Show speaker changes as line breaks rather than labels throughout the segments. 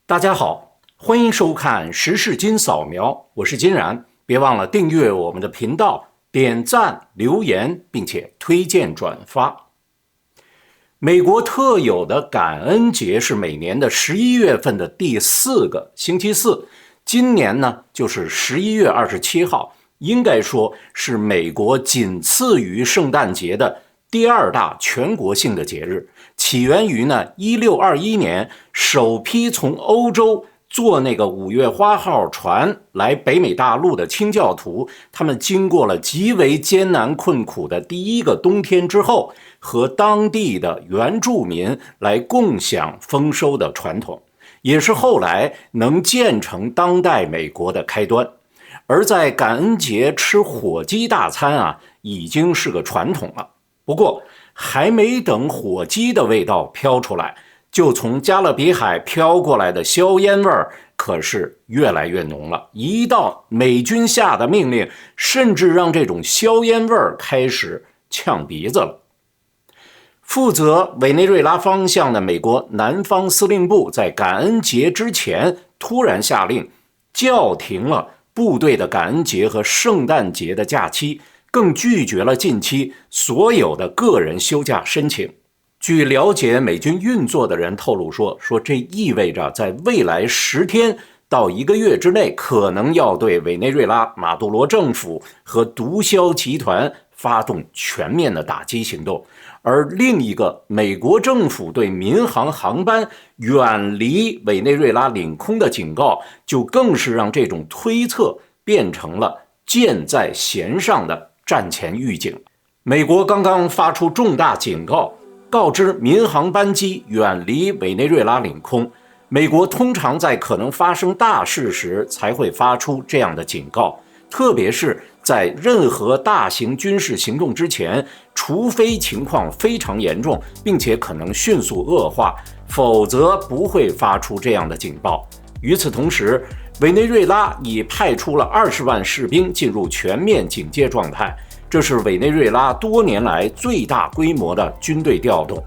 大家好，欢迎收看时事金扫描，我是金然，别忘了订阅我们的频道，点赞、留言，并且推荐转发。美国特有的感恩节是每年的11月份的第4个星期四，今年呢就是11月27号，应该说是美国仅次于圣诞节的第2大全国性的节日，起源于呢1621年首批从欧洲坐那个5月花号船来北美大陆的清教徒，他们经过了极为艰难困苦的第一个冬天之后，和当地的原住民来共享丰收的传统，也是后来能建成当代美国的开端。而在感恩节吃火鸡大餐啊，已经是个传统了。不过还没等火鸡的味道飘出来，就从加勒比海飘过来的硝烟味儿可是越来越浓了。一到美军下的命令，甚至让这种硝烟味儿开始呛鼻子了。负责委内瑞拉方向的美国南方司令部在感恩节之前突然下令叫停了部队的感恩节和圣诞节的假期，更拒绝了近期所有的个人休假申请。据了解美军运作的人透露说这意味着在未来10天到1个月之内，可能要对委内瑞拉马杜罗政府和毒枭集团发动全面的打击行动。而另一个美国政府对民航航班远离委内瑞拉领空的警告，就更是让这种推测变成了箭在弦上的战前预警。美国刚刚发出重大警告，告知民航班机远离委内瑞拉领空。美国通常在可能发生大事时才会发出这样的警告，特别是在任何大型军事行动之前，除非情况非常严重，并且可能迅速恶化，否则不会发出这样的警报。与此同时，委内瑞拉已派出了20万士兵进入全面警戒状态，这是委内瑞拉多年来最大规模的军队调动。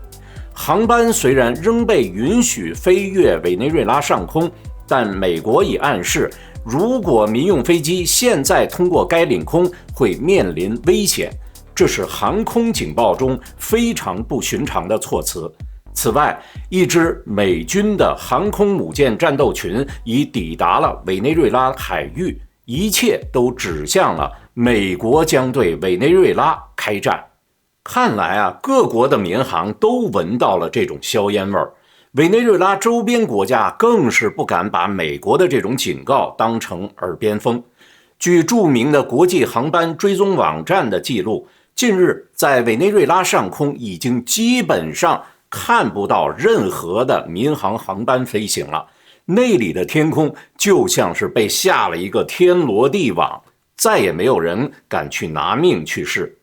航班虽然仍被允许飞越委内瑞拉上空，但美国已暗示，如果民用飞机现在通过该领空，会面临危险。这是航空警报中非常不寻常的措辞。此外，一支美军的航空母舰战斗群已抵达了委内瑞拉海域，一切都指向了美国将对委内瑞拉开战。看来啊，各国的民航都闻到了这种硝烟味儿。委内瑞拉周边国家更是不敢把美国的这种警告当成耳边风。据著名的国际航班追踪网站的记录，近日在委内瑞拉上空已经基本上看不到任何的民航航班飞行了，那里的天空就像是被下了一个天罗地网，再也没有人敢去拿命去试。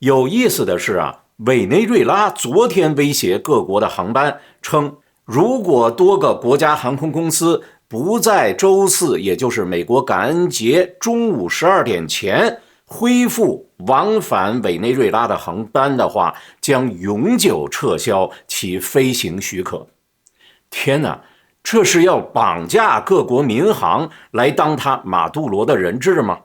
有意思的是啊，委内瑞拉昨天威胁各国的航班，称如果多个国家航空公司不在周4，也就是美国感恩节中午12点前恢复往返委内瑞拉的航班的话，将永久撤销其飞行许可。天哪，这是要绑架各国民航来当他马杜罗的人质吗？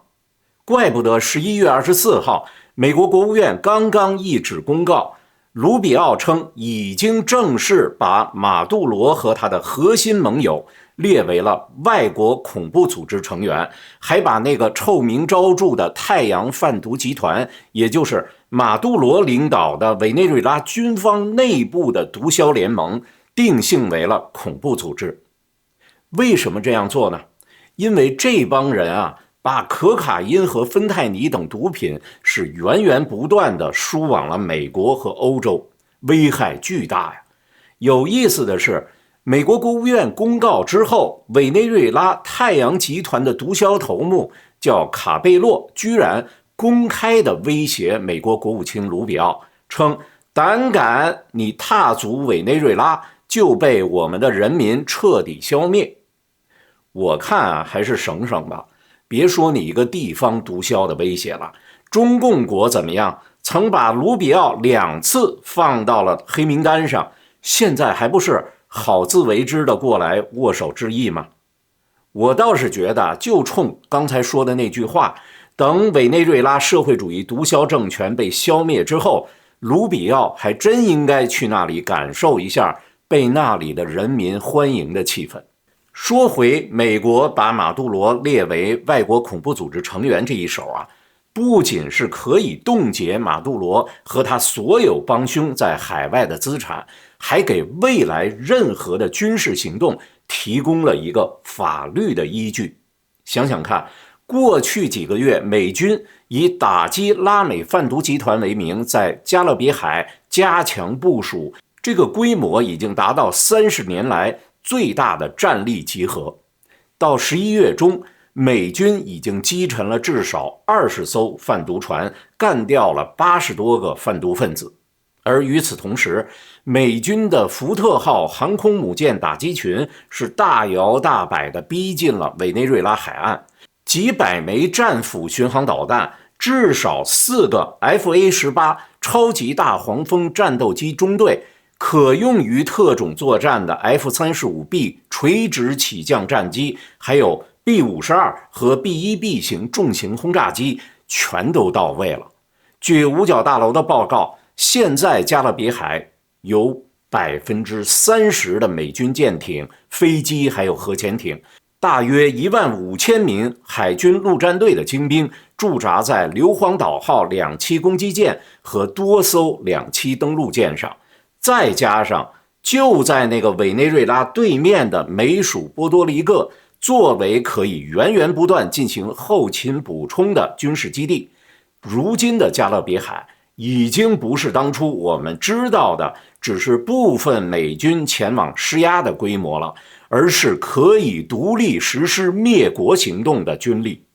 怪不得11月24号美国国务院刚刚一纸公告，卢比奥称已经正式把马杜罗和他的核心盟友列为了外国恐怖组织成员，还把那个臭名昭著的太阳贩毒集团，也就是马杜罗领导的委内瑞拉军方内部的毒枭联盟定性为了恐怖组织。为什么这样做呢？因为这帮人啊，把可卡因和芬太尼等毒品是源源不断地输往了美国和欧洲，危害巨大呀。有意思的是，美国国务院公告之后，委内瑞拉太阳集团的毒枭头目叫卡贝洛，居然公开地威胁美国国务卿卢比奥，称胆敢你踏足委内瑞拉，就被我们的人民彻底消灭。我看啊，还是省省吧。别说你一个地方毒枭的威胁了，中共国怎么样？曾把卢比奥2次放到了黑名单上，现在还不是好自为之的过来握手致意吗？我倒是觉得，就冲刚才说的那句话，等委内瑞拉社会主义毒枭政权被消灭之后，卢比奥还真应该去那里感受一下被那里的人民欢迎的气氛。说回美国把马杜罗列为外国恐怖组织成员这一手啊，不仅是可以冻结马杜罗和他所有帮凶在海外的资产，还给未来任何的军事行动提供了一个法律的依据。想想看，过去几个月，美军以打击拉美贩毒集团为名，在加勒比海加强部署，这个规模已经达到30年来最大的战力集合。到11月中，美军已经击沉了至少20艘贩毒船，干掉了80多个贩毒分子。而与此同时，美军的福特号航空母舰打击群是大摇大摆地逼近了委内瑞拉海岸，几百枚战斧巡航导弹，至少4个 FA-18 超级大黄蜂战斗机中队，可用于特种作战的 F-35B 垂直起降战机，还有 B-52 和 B-1B 型重型轰炸机全都到位了。据五角大楼的报告，现在加勒比海有30%的美军舰艇、飞机还有核潜艇，大约15000名海军陆战队的精兵驻扎在硫磺岛号2栖攻击舰和多艘2栖登陆舰上，再加上就在那个委内瑞拉对面的美属波多黎各，作为可以源源不断进行后勤补充的军事基地，如今的加勒比海已经不是当初我们知道的只是部分美军前往施压的规模了，而是可以独立实施灭国行动的军力。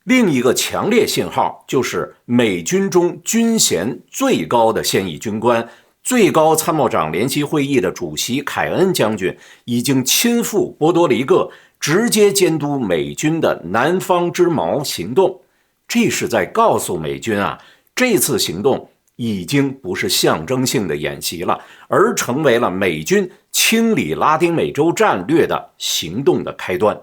另一个强烈信号就是美军中军衔最高的现役军官、最高参谋长联席会议的主席凯恩将军已经亲赴波多黎各，直接监督美军的南方之矛行动。这是在告诉美军啊，这次行动已经不是象征性的演习了，而成为了美军清理拉丁美洲战略的行动的开端。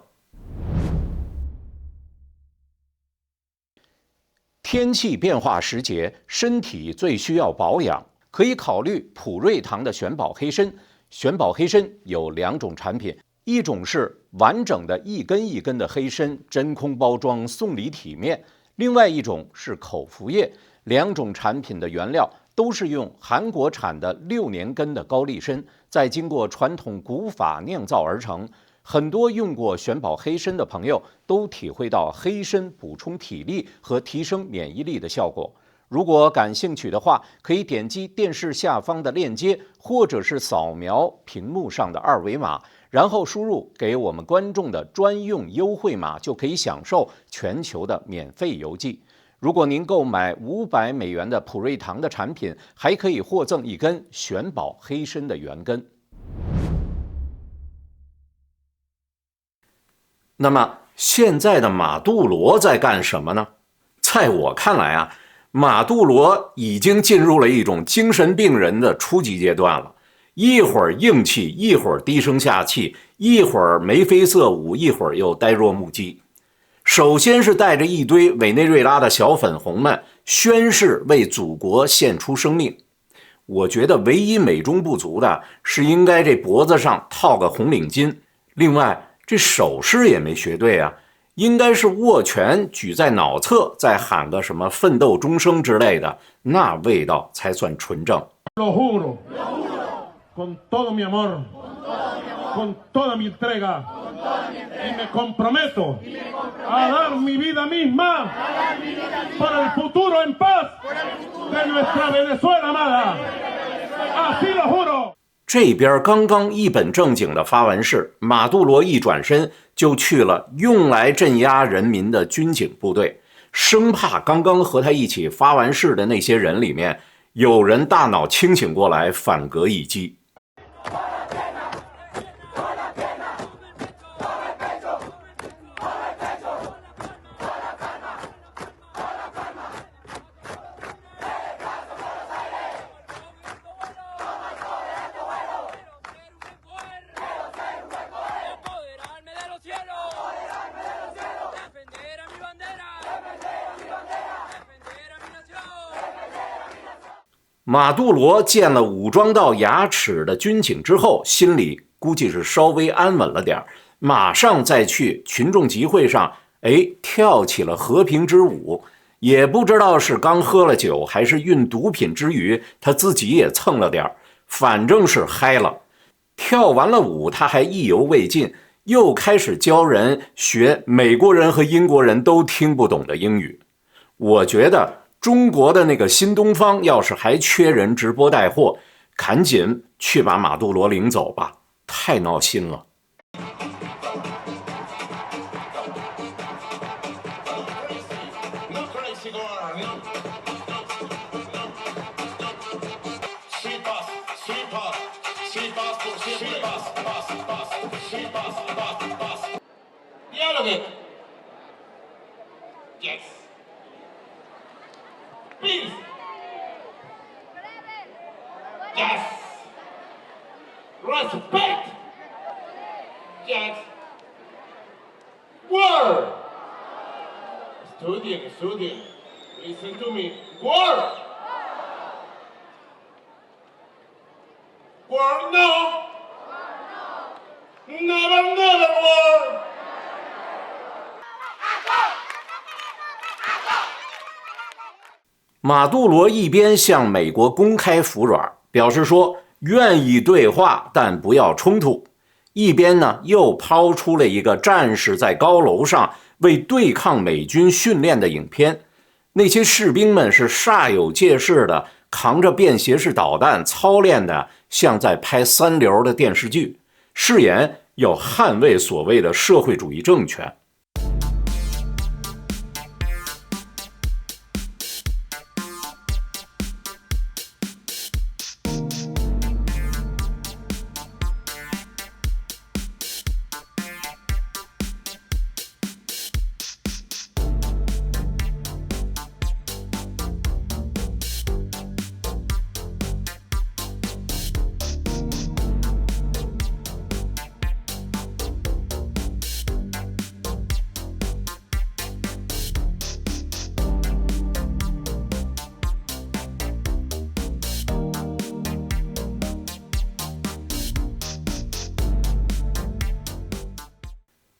天气变化时节，身体最需要保养，可以考虑普瑞堂的选宝黑参。选宝黑参有2种产品，一种是完整的一根一根的黑参，真空包装，送礼体面；另外一种是口服液。2种产品的原料都是用韩国产的6年根的高丽参，再经过传统古法酿造而成。很多用过选宝黑参的朋友都体会到黑参补充体力和提升免疫力的效果。如果感兴趣的话，可以点击电视下方的链接，或者是扫描屏幕上的2维码，然后输入给我们观众的专用优惠码，就可以享受全球的免费邮寄。如果您购买500美元的普瑞堂的产品，还可以获赠1根选宝黑参的原根。那么现在的马杜罗在干什么呢？在我看来啊，马杜罗已经进入了一种精神病人的初级阶段了，一会儿硬气，一会儿低声下气，一会儿眉飞色舞，一会儿又呆若木鸡。首先是带着一堆委内瑞拉的小粉红们宣誓为祖国献出生命。我觉得唯一美中不足的是应该这脖子上套个红领巾，另外这手势也没学对啊，应该是握拳举在脑侧，再喊个什么奋斗终生之类的，那味道才算纯正。
Lo juro, con todo mi amor, con toda mi entrega, y me comprometo a dar mi vida misma por el futuro en paz de nuestra Venezuela amada. Así lo juro.
这边刚刚一本正经的发完誓，马杜罗一转身就去了用来镇压人民的军警部队，生怕刚刚和他一起发完誓的那些人里面有人大脑清醒过来反戈一击。马杜罗见了武装到牙齿的军警之后，心里估计是稍微安稳了点，马上再去群众集会上，跳起了和平之舞。也不知道是刚喝了酒，还是运毒品之余，他自己也蹭了点，反正是嗨了。跳完了舞，他还意犹未尽，又开始教人学美国人和英国人都听不懂的英语。我觉得中国的那个新东方要是还缺人直播带货，赶紧去把马杜罗领走吧，太闹心了。
Peace. Yes. Respect. Yes. Word. Student. Listen to me. Word. Word no. Never word.
马杜罗一边向美国公开服软，表示说愿意对话，但不要冲突，一边呢又抛出了一个战士在高楼上为对抗美军训练的影片，那些士兵们是煞有介事的扛着便携式导弹，操练的像在拍三流的电视剧，誓言要捍卫所谓的社会主义政权。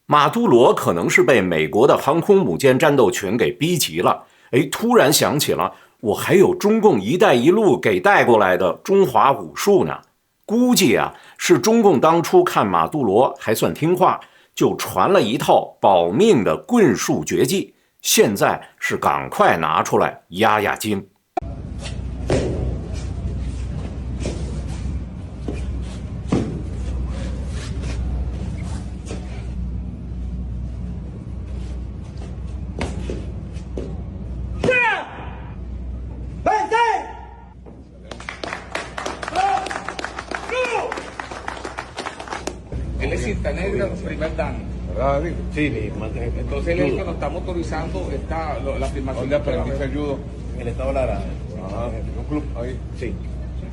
马杜罗可能是被美国的航空母舰战斗群给逼急了，突然想起了我还有中共一带一路给带过来的中华武术呢。估计啊是中共当初看马杜罗还算听话，就传了一套保命的棍术绝技，现在是赶快拿出来压压惊。
Él es cinta negra primer dan.
¿Verdad? Sí,
Entonces él es el que nos está motorizando la afirmación de
permiso de judo
en el estado Lara.
Ajá, en un club ahí.
Sí.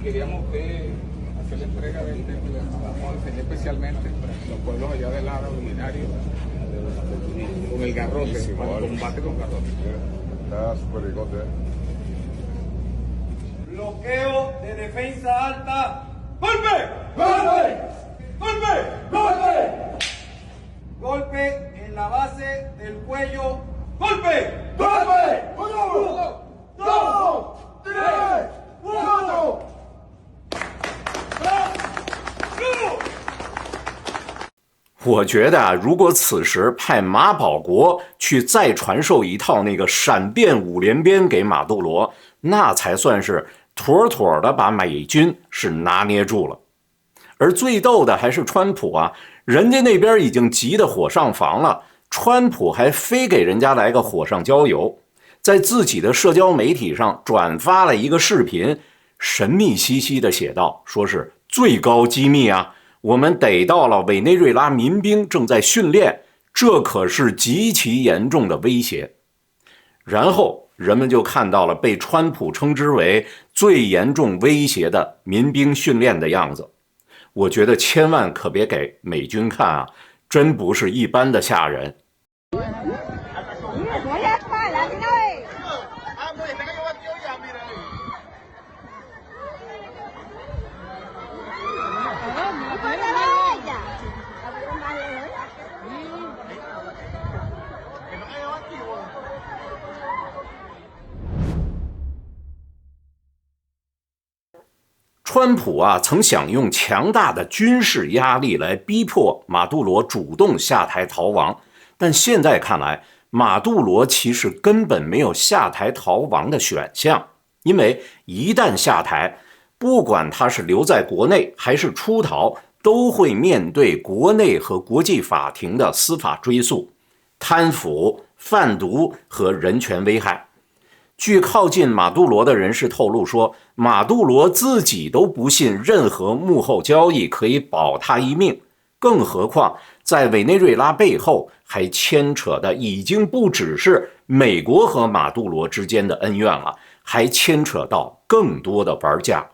Queríamos hacer la entrega de vamos a enseñar especialmente los pueblos allá de Lara originarios con el garrote, para el combate con garrote.
Está súper ricote.
bloqueo de defensa alta.
¡Golpe! ¡Golpe! ¡Golpe! ¡Golpe!
Golpe en la base del cuello. ¡Golpe!
¡Golpe! ¡Uno! ¡Dos! ¡Tres! ¡Cuatro!
我觉得啊，如果此时派马保国去再传授一套那个闪电五连鞭给马杜罗，那才算是妥妥的把美军是拿捏住了。而最逗的还是川普啊，人家那边已经急得火上房了，川普还非给人家来个火上浇油，在自己的社交媒体上转发了一个视频，神秘兮兮的写道，说是最高机密啊，我们逮到了委内瑞拉民兵正在训练，这可是极其严重的威胁。然后人们就看到了被川普称之为最严重威胁的民兵训练的样子。我觉得千万可别给美军看啊，真不是一般的吓人。川普啊，曾想用强大的军事压力来逼迫马杜罗主动下台逃亡，但现在看来，马杜罗其实根本没有下台逃亡的选项，因为一旦下台，不管他是留在国内还是出逃，都会面对国内和国际法庭的司法追诉、贪腐、贩毒和人权危害。据靠近马杜罗的人士透露说，马杜罗自己都不信任何幕后交易可以保他一命，更何况在委内瑞拉背后还牵扯的已经不只是美国和马杜罗之间的恩怨了，还牵扯到更多的玩家。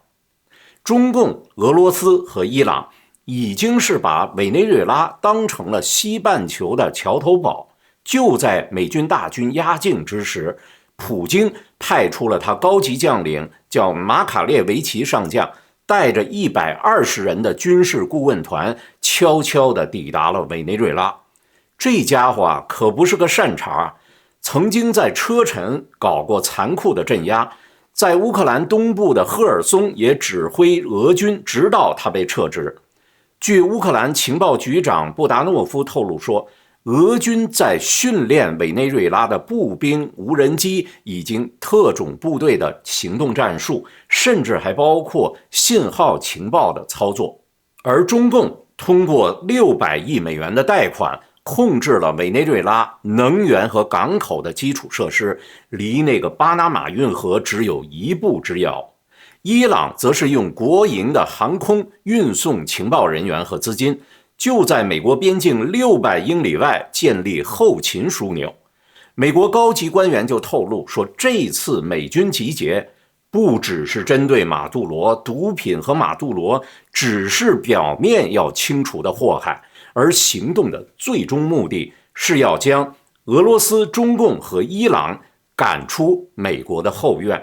中共、俄罗斯和伊朗已经是把委内瑞拉当成了西半球的桥头堡，就在美军大军压境之时，普京派出了他高级将领叫马卡列维奇上将，带着120人的军事顾问团悄悄地抵达了委内瑞拉。这家伙啊，可不是个善茬，曾经在车臣搞过残酷的镇压，在乌克兰东部的赫尔松也指挥俄军，直到他被撤职。据乌克兰情报局长布达诺夫透露说，俄军在训练委内瑞拉的步兵、无人机以及特种部队的行动战术，甚至还包括信号情报的操作。而中共通过600亿美元的贷款，控制了委内瑞拉能源和港口的基础设施，离那个巴拿马运河只有1步之遥。伊朗则是用国营的航空运送情报人员和资金，就在美国边境600英里外建立后勤枢纽。美国高级官员就透露说，这次美军集结不只是针对马杜罗，毒品和马杜罗只是表面要清除的祸害，而行动的最终目的是要将俄罗斯、中共和伊朗赶出美国的后院。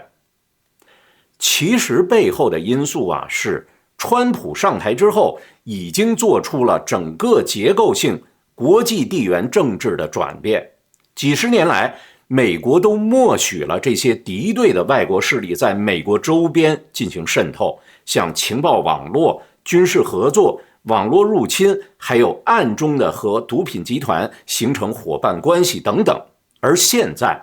其实背后的因素啊，是川普上台之后已经做出了整个结构性国际地缘政治的转变。几十年来，美国都默许了这些敌对的外国势力在美国周边进行渗透，像情报网络、军事合作、网络入侵，还有暗中的和毒品集团形成伙伴关系等等。而现在，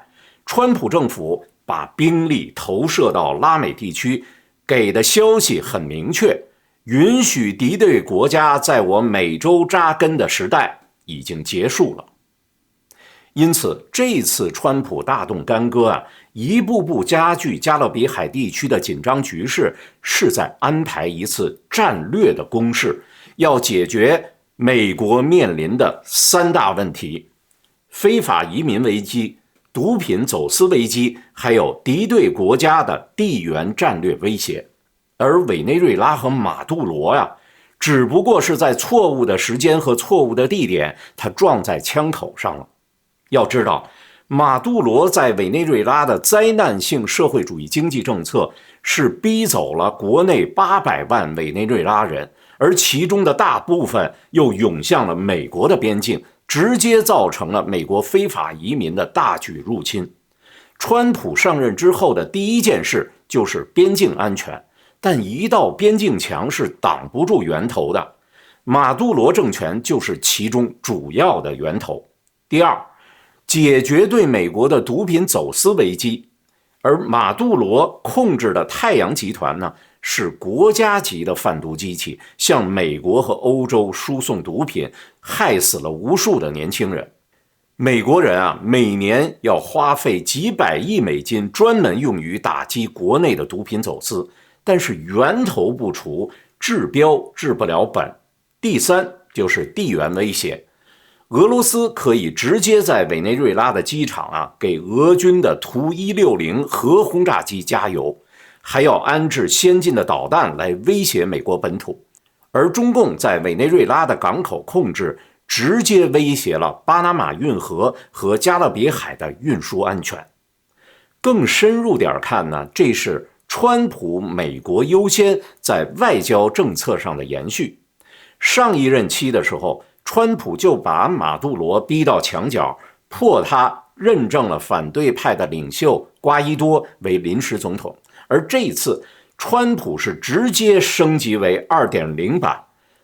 川普政府把兵力投射到拉美地区，给的消息很明确，允许敌对国家在我美洲扎根的时代已经结束了。因此，这次川普大动干戈啊，一步步加剧加勒比海地区的紧张局势，是在安排一次战略的攻势，要解决美国面临的3大问题：非法移民危机、毒品走私危机，还有敌对国家的地缘战略威胁。而委内瑞拉和马杜罗呀，只不过是在错误的时间和错误的地点，他撞在枪口上了。要知道，马杜罗在委内瑞拉的灾难性社会主义经济政策是逼走了国内800万委内瑞拉人，而其中的大部分又涌向了美国的边境，直接造成了美国非法移民的大举入侵。川普上任之后的第一件事就是边境安全，但一道边境墙是挡不住源头的，马杜罗政权就是其中主要的源头。第二，解决对美国的毒品走私危机，而马杜罗控制的太阳集团呢，是国家级的贩毒机器，向美国和欧洲输送毒品，害死了无数的年轻人。美国人啊，每年要花费几百亿美金，专门用于打击国内的毒品走私，但是源头不除，治标治不了本。第三，就是地缘威胁。俄罗斯可以直接在委内瑞拉的机场啊，给俄军的图160核轰炸机加油，还要安置先进的导弹来威胁美国本土。而中共在委内瑞拉的港口控制，直接威胁了巴拿马运河和加勒比海的运输安全。更深入点看呢，这是川普美国优先在外交政策上的延续。上一任期的时候，川普就把马杜罗逼到墙角，迫他认证了反对派的领袖瓜伊多为临时总统。而这一次，川普是直接升级为 2.0 版，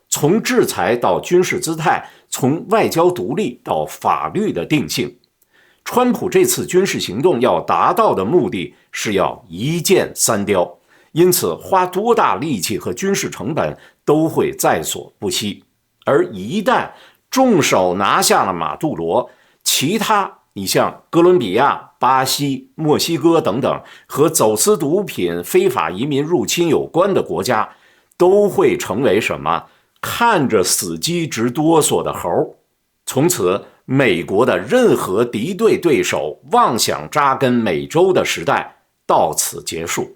从制裁到军事姿态，从外交独立到法律的定性。川普这次军事行动要达到的目的是要一箭三雕，因此花多大力气和军事成本都会在所不惜。而一旦重手拿下了马杜罗，其他你像哥伦比亚、巴西、墨西哥等等和走私毒品、非法移民入侵有关的国家，都会成为什么？看着死鸡直哆嗦的猴。从此，美国的任何敌对对手妄想扎根美洲的时代到此结束。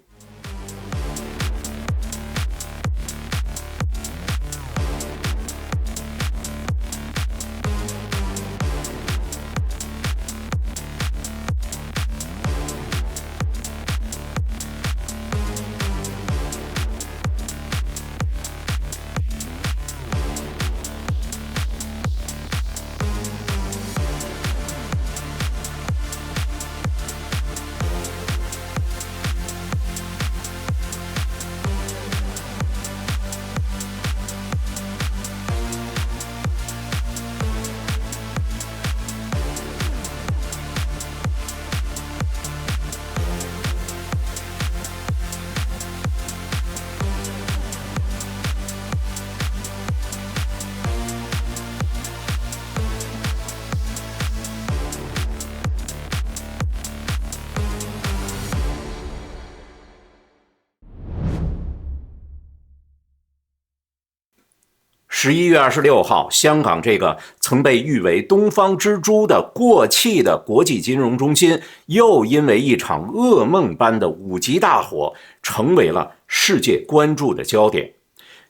11月26号，香港这个曾被誉为东方之珠的过气的国际金融中心，又因为一场噩梦般的5级大火，成为了世界关注的焦点。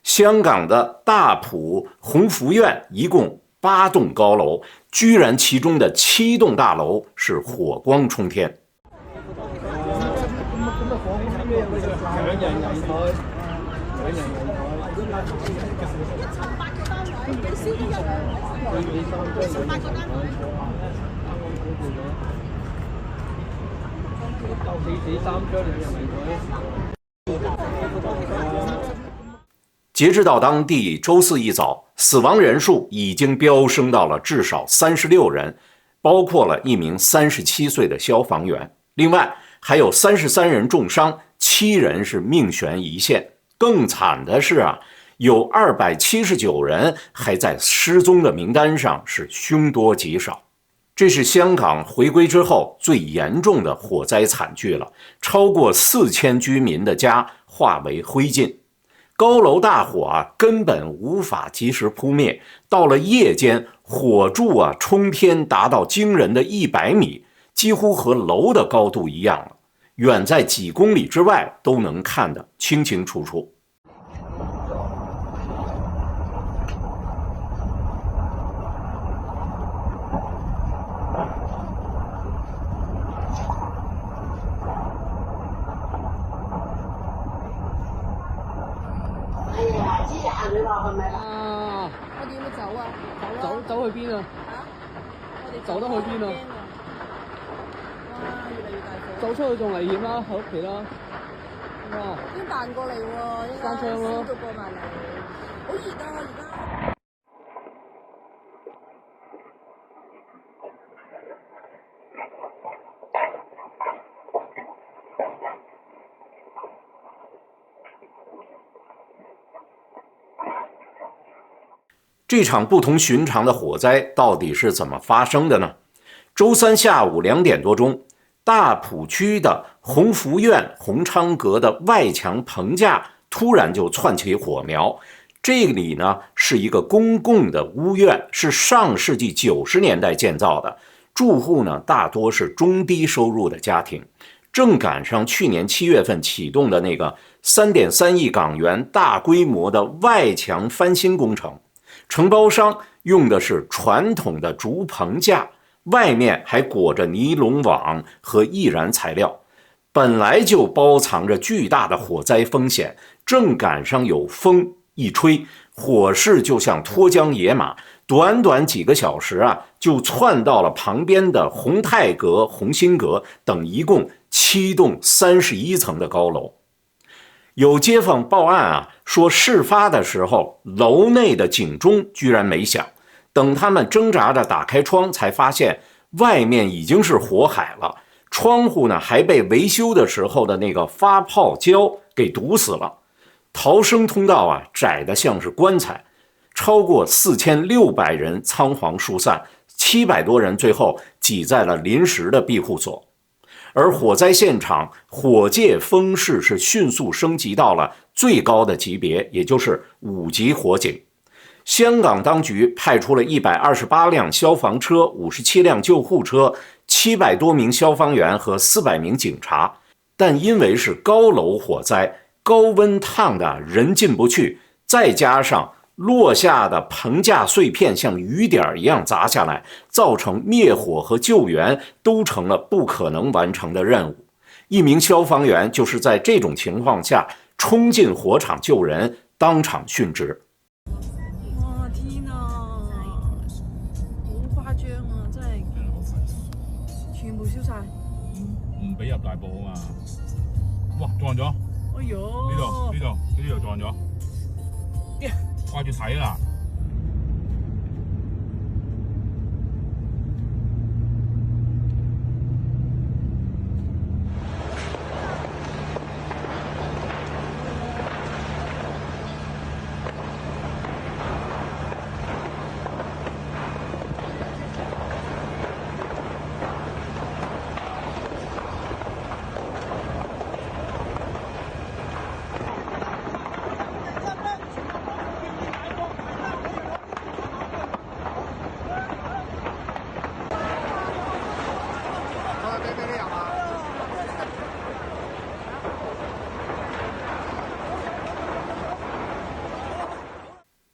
香港的大埔鸿福苑一共8栋高楼，居然其中的7栋大楼是火光冲天。截至到当地周四一早，死亡人数已经飙升到了至少36人，包括了一名37岁的消防员，另外还有33人重伤，7人是命悬一线。更惨的是啊，有279人还在失踪的名单上，是凶多吉少。这是香港回归之后最严重的火灾惨剧了，超过4000居民的家化为灰烬。高楼大火啊，根本无法及时扑灭，到了夜间，火柱啊冲天，达到惊人的100米，几乎和楼的高度一样了，远在几公里之外都能看得清清楚楚。
幾廿歲啦，係咪啊？
我哋要唔要走啊？走去邊啊？我哋走得去邊啊？哇，越嚟越大火！走出去仲危險啦，喺屋企啦。哇！已經彈過嚟喎，應該燒到過埋嚟，好熱啊！而家。
这场不同寻常的火灾到底是怎么发生的呢？周三下午2点多钟，大埔区的鸿福苑鸿昌阁的外墙棚架突然就窜起火苗。这里呢是一个公共的屋苑，是上世纪90年代建造的，住户呢大多是中低收入的家庭，正赶上去年7月份启动的那个3.3亿港元大规模的外墙翻新工程。承包商用的是传统的竹棚架，外面还裹着尼龙网和易燃材料，本来就包藏着巨大的火灾风险，正赶上有风一吹，火势就像脱缰野马，短短几个小时啊，就窜到了旁边的宏泰阁、鸿兴阁等一共7栋31层的高楼。有街坊报案啊，说事发的时候楼内的警钟居然没响，等他们挣扎着打开窗，才发现外面已经是火海了，窗户呢还被维修的时候的那个发泡胶给堵死了，逃生通道啊窄得像是棺材，超过4600人仓皇疏散，700多人最后挤在了临时的庇护所。而火灾现场火界风势是迅速升级到了最高的级别，也就是5级火警。香港当局派出了128辆消防车、57辆救护车、700多名消防员和400名警察，但因为是高楼火灾，高温烫的人进不去，再加上落下的棚架碎片像雨点一样砸下来，造成灭火和救援都成了不可能完成的任务。一名消防员就是在这种情况下冲进火场救人，当場殉職。
哇！天啊，好誇張啊！真係全部燒晒，
唔俾入大埔啊嘛！哇，撞咗！
哎呦！
呢度撞咗，掛住睇啦！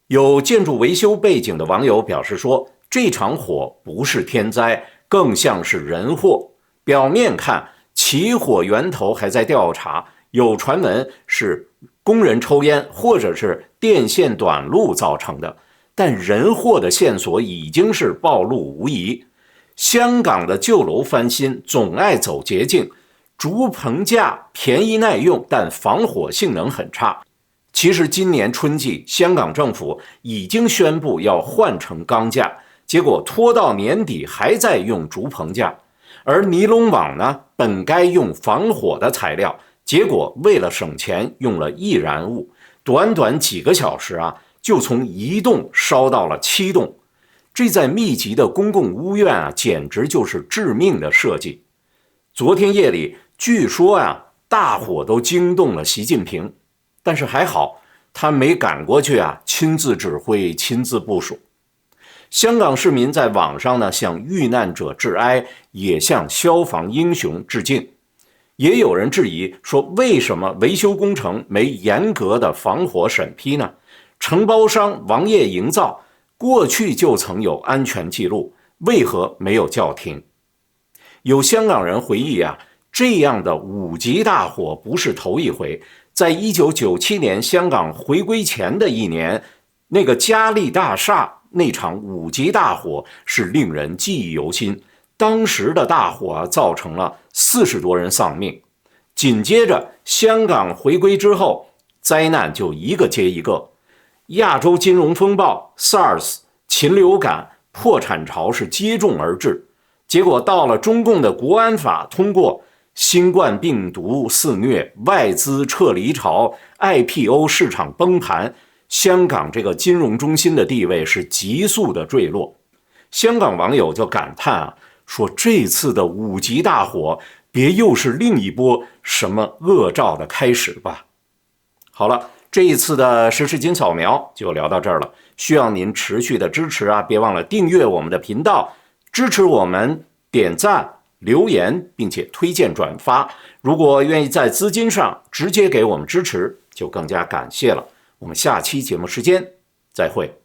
有建筑维修背景的网友表示说，这场火不是天灾，更像是人祸。表面看，起火源头还在调查，有传闻是工人抽烟或者是电线短路造成的，但人祸的线索已经是暴露无遗。香港的旧楼翻新总爱走捷径，竹棚架便宜耐用，但防火性能很差。其实今年春季，香港政府已经宣布要换成钢架，结果拖到年底还在用竹棚架，而尼龙网呢，本该用防火的材料，结果为了省钱用了易燃物，短短几个小时啊，就从1栋烧到了7栋，这在密集的公共屋苑啊，简直就是致命的设计。昨天夜里，据说啊，大火都惊动了习近平。但是还好，他没赶过去啊，亲自指挥、亲自部署。香港市民在网上呢向遇难者致哀，也向消防英雄致敬。也有人质疑说，为什么维修工程没严格的防火审批呢？承包商王业营造过去就曾有安全记录，为何没有叫停？有香港人回忆啊，这样的5级大火不是头一回。在1997年香港回归前的一年，那个嘉利大厦那场5级大火是令人记忆犹新。当时的大火造成了40多人丧命。紧接着，香港回归之后，灾难就一个接一个，亚洲金融风暴、SARS、禽流感、破产潮是接踵而至。结果到了中共的国安法通过，新冠病毒肆虐，外资撤离潮， IPO 市场崩盘，香港这个金融中心的地位是急速的坠落。香港网友就感叹说这次的5级大火别又是另一波什么恶兆的开始吧。好了，这一次的时事金扫描就聊到这儿了，需要您持续的支持别忘了订阅我们的频道，支持我们点赞留言并且推荐转发。如果愿意在资金上直接给我们支持，就更加感谢了。我们下期节目时间再会。